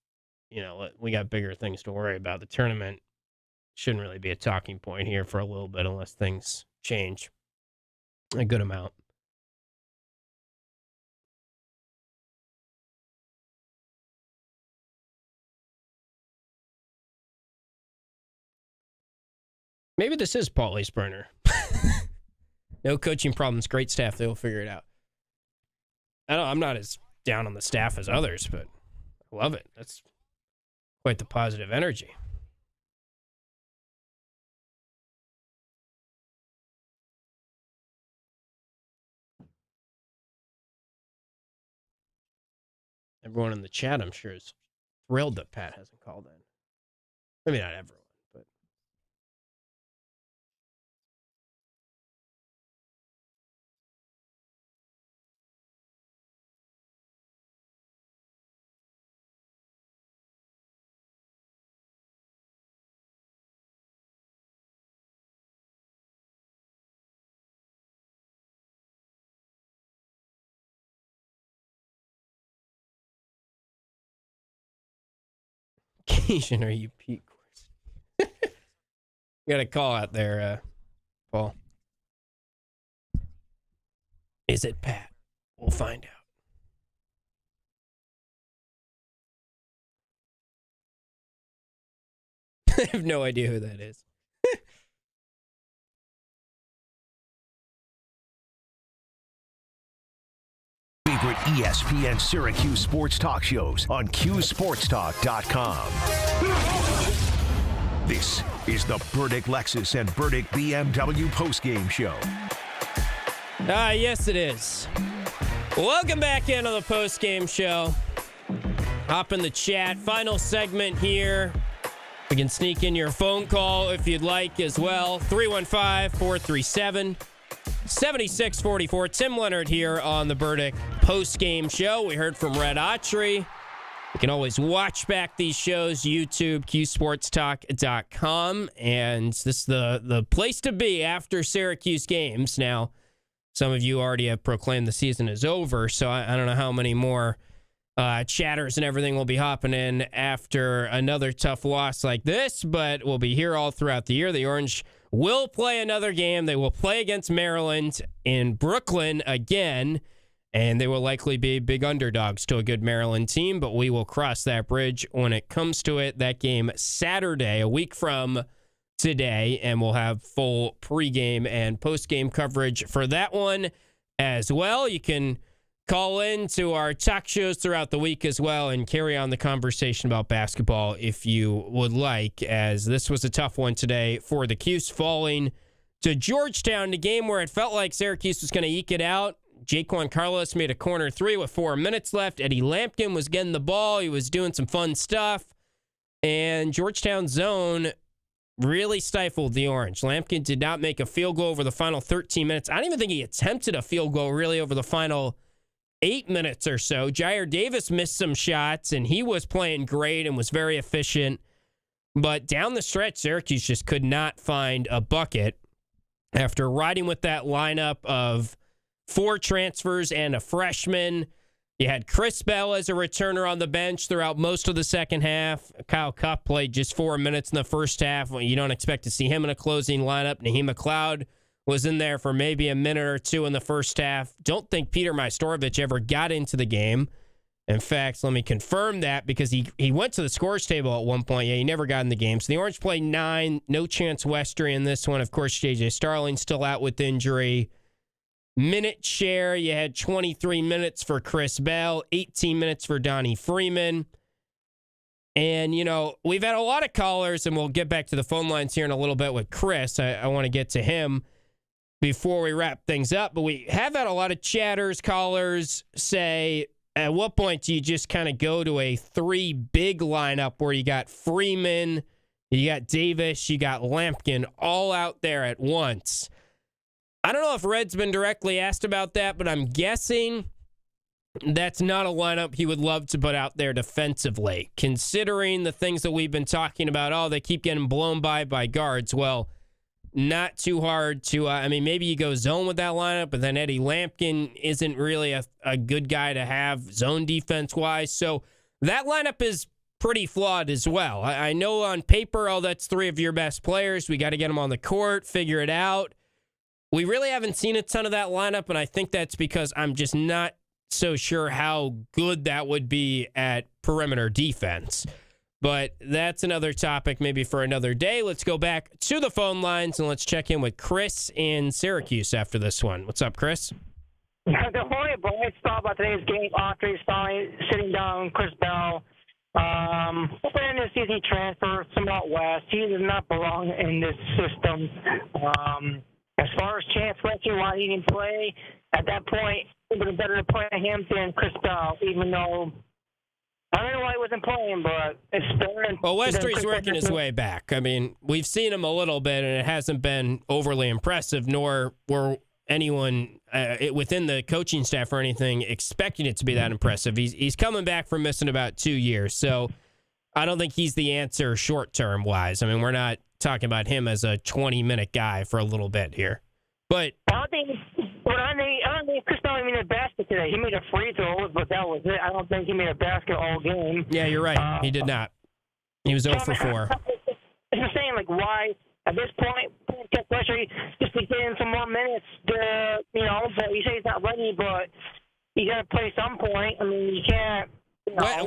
we got bigger things to worry about. The tournament shouldn't really be a talking point here for a little bit unless things change a good amount. Maybe this is Paulie's burner. No coaching problems, great staff. They'll figure it out. I'm not as down on the staff as others, but I love it. That's quite the positive energy. Everyone in the chat, I'm sure, is thrilled that Pat hasn't called in. Maybe not everyone, but Cajun, are you Pete Course? You got a call out there, Paul. Is it Pat? We'll find out. I have no idea who that is. Favorite ESPN Syracuse sports talk shows on CuseSportsTalk.com. This is the Burdick Lexus and Burdick BMW postgame show. Yes, it is. Welcome back into the postgame show. Hop in the chat. Final segment here. We can sneak in your phone call if you'd like as well. 315-437-7644. Tim Leonard here on the Burdick postgame show. We heard from Red Autry. You can always watch back these shows, YouTube, QSportsTalk.com, and this is the place to be after Syracuse games. Now, some of you already have proclaimed the season is over, so I don't know how many more chatters and everything will be hopping in after another tough loss like this, but we'll be here all throughout the year. The Orange will play another game. They will play against Maryland in Brooklyn again, and they will likely be big underdogs to a good Maryland team, but we will cross that bridge when it comes to it. That game Saturday, a week from today, and we'll have full pregame and postgame coverage for that one as well. You can call in to our talk shows throughout the week as well and carry on the conversation about basketball if you would like, as this was a tough one today for the Cuse, falling to Georgetown, a game where it felt like Syracuse was going to eke it out. Jaquan Carlos made a corner three with 4 minutes left. Eddie Lampkin was getting the ball. He was doing some fun stuff. And Georgetown's zone really stifled the Orange. Lampkin did not make a field goal over the final 13 minutes. I don't even think he attempted a field goal really over the final 8 minutes or so. Jair Davis missed some shots, and he was playing great and was very efficient. But down the stretch, Syracuse just could not find a bucket. After riding with that lineup of 4 transfers and a freshman, you had Chris Bell as a returner on the bench throughout most of the second half. Kyle Cuff played just 4 minutes in the first half. You don't expect to see him in a closing lineup. Naheem McLeod was in there for maybe a minute or two in the first half. Don't think Peter Majstorovic ever got into the game. In fact, let me confirm that because he went to the scores table at one point. Yeah, he never got in the game. So the Orange played 9. No chance Westry in this one. Of course, J.J. Starling still out with injury. Minute share, you had 23 minutes for Chris Bell, 18 minutes for Donnie Freeman. And, you know, we've had a lot of callers, and we'll get back to the phone lines here in a little bit with Chris. I want to get to him before we wrap things up. But we have had a lot of chatters, callers say, at what point do you just kind of go to a 3 big lineup where you got Freeman, you got Davis, you got Lampkin all out there at once? I don't know if Red's been directly asked about that, but I'm guessing that's not a lineup he would love to put out there defensively, considering the things that we've been talking about. Oh, they keep getting blown by guards. Well, not too hard to, maybe you go zone with that lineup, but then Eddie Lampkin isn't really a good guy to have zone defense-wise. So that lineup is pretty flawed as well. I know on paper, that's 3 of your best players. We got to get them on the court, figure it out. We really haven't seen a ton of that lineup, and I think that's because I'm just not so sure how good that would be at perimeter defense. But that's another topic maybe for another day. Let's go back to the phone lines, and let's check in with Chris in Syracuse after this one. What's up, Chris? The only bright spot about today's game, Autry sitting down Chris Bell. Hoping this season he transfer somewhat west. He does not belong in this system. As far as Chance Fletcher, why he didn't play, at that point, it would have been better to play him than Chris Bell, even though I don't know why he wasn't playing, but it's better. Well, Westry's working his way back. I mean, we've seen him a little bit, and it hasn't been overly impressive, nor were anyone within the coaching staff or anything expecting it to be that impressive. He's coming back from missing about 2 years, so I don't think he's the answer short-term wise. I mean, we're not talking about him as a 20-minute guy for a little bit here. But I don't think Chris Bell made a basket today. He made a free throw, but that was it. I don't think he made a basket all game. Yeah, you're right. He did not. He was 0 for 4. It's just saying, like, why at this point, just to get in some more minutes. But you say he's not ready, but you got to play some point. I mean, you can't.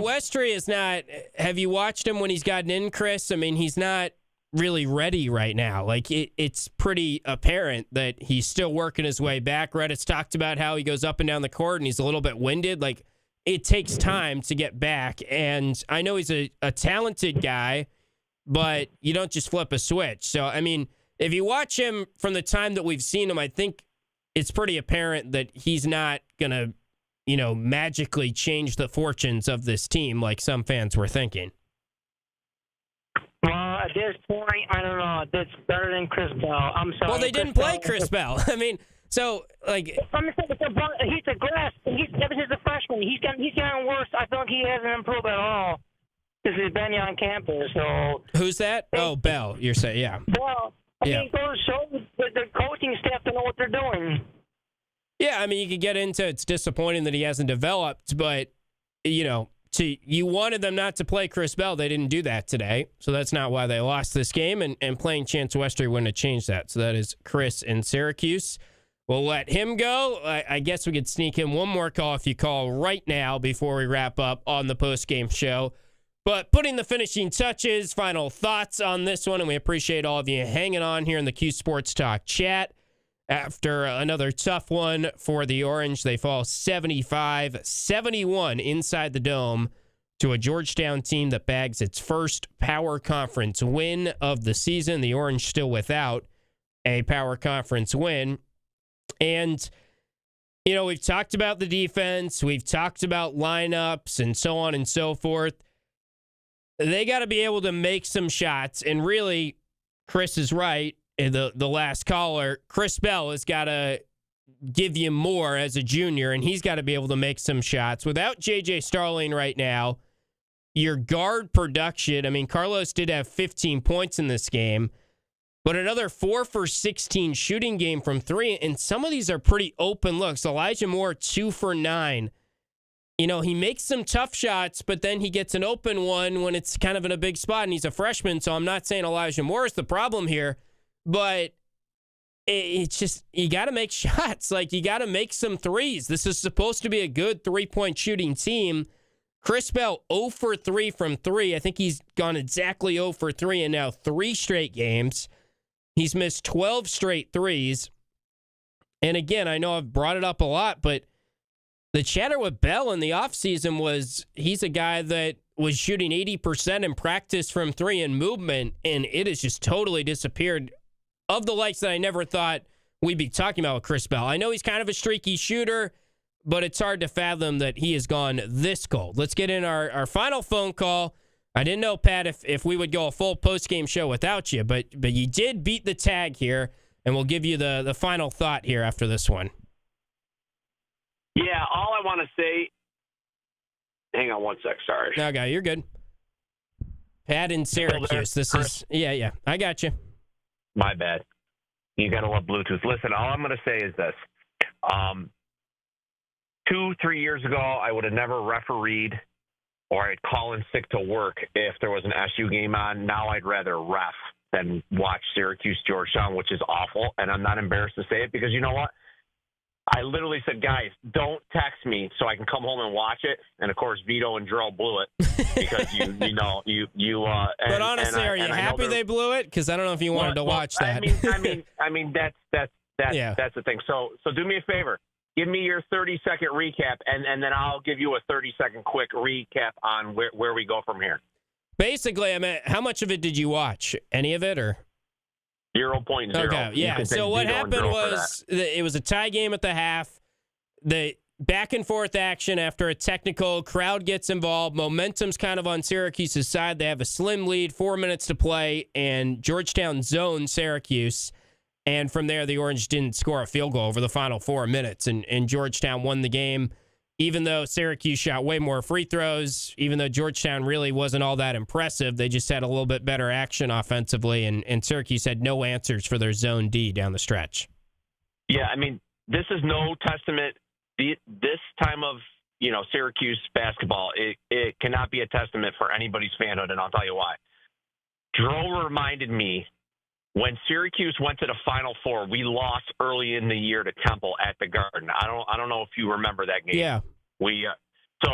Westry is not. Have you watched him when he's gotten in, Chris? I mean, he's not really ready right now. Like, it's pretty apparent that he's still working his way back. Reddit's talked about how he goes up and down the court and he's a little bit winded. Like, it takes time to get back. And I know he's a talented guy, but you don't just flip a switch. So, I mean, if you watch him from the time that we've seen him, I think it's pretty apparent that he's not going to, magically change the fortunes of this team like some fans were thinking. Well, at this point, I don't know. That's better than Chris Bell. I'm sorry. Well, they didn't play Chris Bell. I mean, So, like, I'm saying he's a grass. Ever since a freshman, he's gotten worse. I feel like he hasn't improved at all since he's been on campus. So who's that? Oh, Bell. You're saying, yeah. Well, I mean, it goes to show that the coaching staff don't know what they're doing. Yeah, I mean, you could get into it's disappointing that he hasn't developed, but, you know, you wanted them not to play Chris Bell. They didn't do that today, so that's not why they lost this game, and playing Chance Westry wouldn't have changed that. So that is Chris in Syracuse. We'll let him go. I guess we could sneak in one more call if you call right now before we wrap up on the post-game show. But putting the finishing touches, final thoughts on this one, and we appreciate all of you hanging on here in the Cuse Sports Talk chat. After another tough one for the Orange, they fall 75-71 inside the Dome to a Georgetown team that bags its first Power Conference win of the season. The Orange still without a Power Conference win. And, you know, we've talked about the defense. We've talked about lineups and so on and so forth. They got to be able to make some shots. And really, Chris is right. The last caller, Chris Bell has got to give you more as a junior, and he's got to be able to make some shots. Without J.J. Starling right now, your guard production, I mean, Carlos did have 15 points in this game, but another 4 for 16 shooting game from three, and some of these are pretty open looks. Elijah Moore, 2 for 9. You know, he makes some tough shots, but then he gets an open one when it's kind of in a big spot, and he's a freshman, so I'm not saying Elijah Moore is the problem here. But it's just, you got to make shots. Like, you got to make some threes. This is supposed to be a good three-point shooting team. Chris Bell, 0 for 3 from 3. I think he's gone exactly 0 for 3 in now 3 straight games. He's missed 12 straight threes. And again, I know I've brought it up a lot, but the chatter with Bell in the offseason was he's a guy that was shooting 80% in practice from 3 in movement, and it has just totally disappeared. Of the likes that I never thought we'd be talking about with Chris Bell. I know he's kind of a streaky shooter, but it's hard to fathom that he has gone this cold. Let's get in our final phone call. I didn't know, Pat, if we would go a full post-game show without you, but you did beat the tag here, and we'll give you the final thought here after this one. Yeah, all I want to say... Hang on one sec, sorry. Okay, you're good. Pat in Syracuse. This is... Yeah, I got you. My bad. You got to love Bluetooth. Listen, all I'm going to say is this. 2-3 years ago, I would have never refereed or I'd call in sick to work if there was an SU game on. Now I'd rather ref than watch Syracuse-Georgetown, which is awful. And I'm not embarrassed to say it because you know what? I literally said, guys, don't text me so I can come home and watch it. And, of course, Vito and Drew blew it because you know. But honestly, are you happy they blew it? Because I don't know if you wanted to watch that. I mean, that's the thing. So do me a favor. Give me your 30-second recap, and then I'll give you a 30-second quick recap on where we go from here. Basically, I mean, how much of it did you watch? Any of it, or? 0.0. Okay, yeah. So what happened was it was a tie game at the half. The back and forth action after a technical, crowd gets involved. Momentum's kind of on Syracuse's side. They have a slim lead, 4 minutes to play, and Georgetown zoned Syracuse. And from there, the Orange didn't score a field goal over the final 4 minutes, and Georgetown won the game. Even though Syracuse shot way more free throws, even though Georgetown really wasn't all that impressive, they just had a little bit better action offensively, and Syracuse had no answers for their zone D down the stretch. Yeah, I mean, this is no testament. This time of, Syracuse basketball, it cannot be a testament for anybody's fanhood, and I'll tell you why. Drew reminded me when Syracuse went to the Final Four, we lost early in the year to Temple at the Garden. I don't know if you remember that game. Yeah. So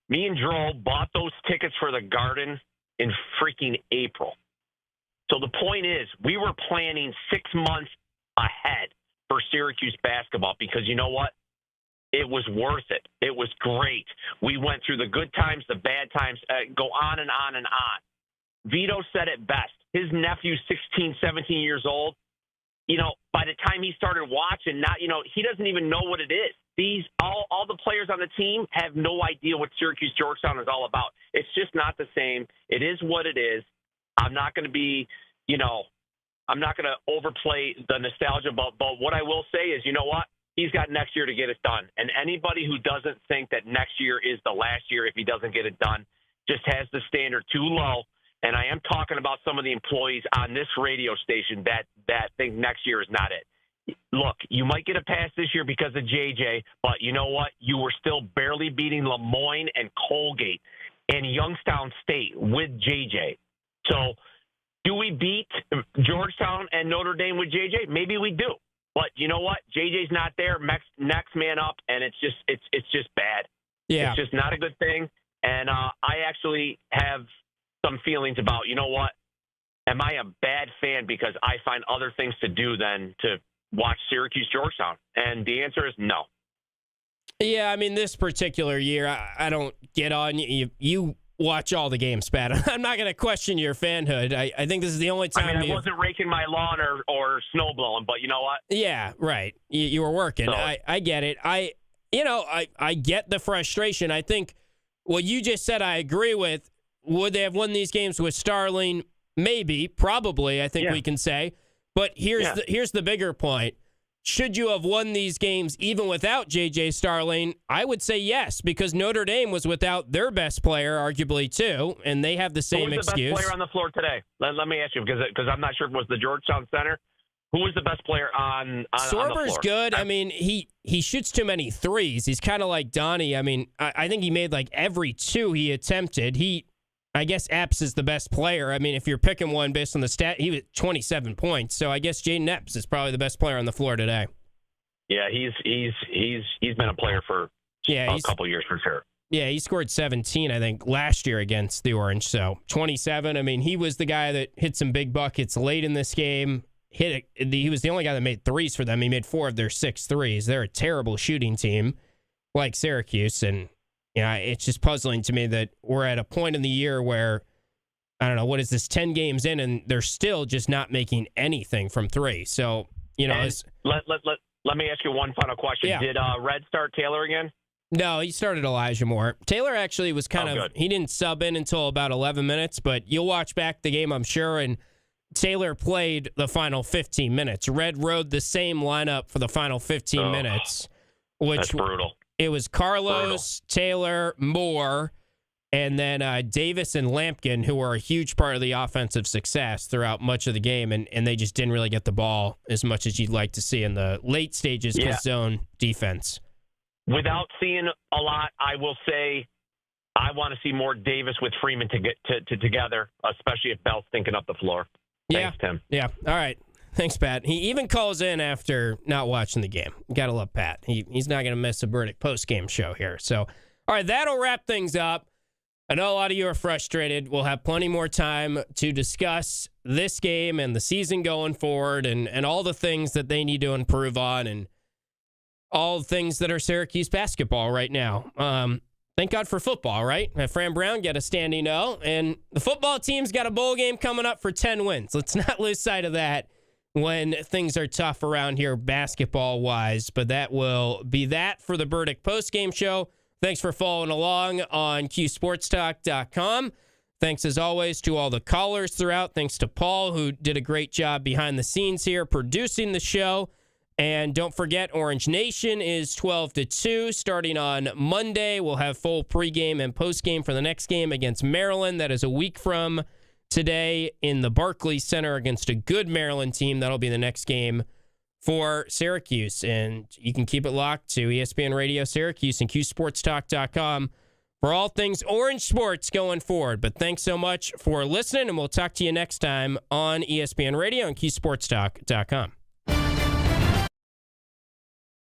me and Drew bought those tickets for the Garden in freaking April. So the point is, we were planning 6 months ahead for Syracuse basketball because you know what? It was worth it. It was great. We went through the good times, the bad times, go on and on and on. Vito said it best. His nephew's 16, 17 years old. By the time he started watching, he doesn't even know what it is. All the players on the team have no idea what Syracuse-Georgetown is all about. It's just not the same. It is what it is. I'm not going to be, I'm not going to overplay the nostalgia, but what I will say is, you know what? He's got next year to get it done. And anybody who doesn't think that next year is the last year if he doesn't get it done just has the standard too low. And I am talking about some of the employees on this radio station that think next year is not it. Look, you might get a pass this year because of JJ, but you know what? You were still barely beating Lemoyne and Colgate and Youngstown State with JJ. So do we beat Georgetown and Notre Dame with JJ? Maybe we do. But you know what? JJ's not there. Next man up, and it's just bad. Yeah. It's just not a good thing. And I actually have some feelings about, you know what? Am I a bad fan because I find other things to do than to watch Syracuse-Georgetown? And the answer is no. Yeah, I mean, this particular year, I don't get on you. You watch all the games, Pat. I'm not going to question your fanhood. I think this is the only time. I mean, I wasn't raking my lawn or snow blowing, but you know what? Yeah, right. You were working. So, I get it. I get the frustration. I think what you just said, I agree with. Would they have won these games with Starling? Maybe, probably. I think we can say. But here's the bigger point. Should you have won these games even without J.J. Starling? I would say yes, because Notre Dame was without their best player, arguably, too, and they have the same excuse. Who was the best player on the floor today? Let me ask you, because I'm not sure if it was the Georgetown center. Who was the best player on the floor? Sorber's good. I mean, he shoots too many threes. He's kind of like Donnie. I mean, I think he made like every two he attempted. I guess Epps is the best player. I mean, if you're picking one based on the stat, he was 27 points. So I guess Jaden Epps is probably the best player on the floor today. Yeah, he's been a player for a couple years for sure. Yeah, he scored 17, I think, last year against the Orange. So 27. I mean, he was the guy that hit some big buckets late in this game. He was the only guy that made threes for them. He made 4 of their 6 threes. They're a terrible shooting team, like Syracuse, and it's just puzzling to me that we're at a point in the year where, I don't know, what is this, 10 games in, and they're still just not making anything from 3. So, let me ask you one final question. Yeah. Did Red start Taylor again? No, he started Elijah Moore. Taylor actually was he didn't sub in until about 11 minutes, but you'll watch back the game, I'm sure, and Taylor played the final 15 minutes. Red rode the same lineup for the final 15 minutes, which that's brutal. It was Carlos, Taylor, Moore, and then Davis and Lampkin, who were a huge part of the offensive success throughout much of the game, and they just didn't really get the ball as much as you'd like to see in the late stages of zone defense. Without seeing a lot, I will say I want to see more Davis with Freeman to get together, especially if Bell's thinking up the floor. Thanks, Tim. Yeah. All right. Thanks, Pat. He even calls in after not watching the game. Gotta love Pat. He's not going to miss a Burdick post-game show here. So, all right, that'll wrap things up. I know a lot of you are frustrated. We'll have plenty more time to discuss this game and the season going forward and all the things that they need to improve on and all the things that are Syracuse basketball right now. Thank God for football, right? Fran Brown got a standing O, and the football team's got a bowl game coming up for 10 wins. Let's not lose sight of that when things are tough around here basketball-wise. But that will be that for the Burdick postgame show. Thanks for following along on QSportsTalk.com. Thanks, as always, to all the callers throughout. Thanks to Paul, who did a great job behind the scenes here producing the show. And don't forget, Orange Nation is 12 to 2 starting on Monday. We'll have full pregame and postgame for the next game against Maryland. That is a week from today in the Barclays Center against a good Maryland team. That'll be the next game for Syracuse. And you can keep it locked to ESPN Radio Syracuse and QSportsTalk.com for all things Orange sports going forward. But thanks so much for listening, and we'll talk to you next time on ESPN Radio and QSportsTalk.com.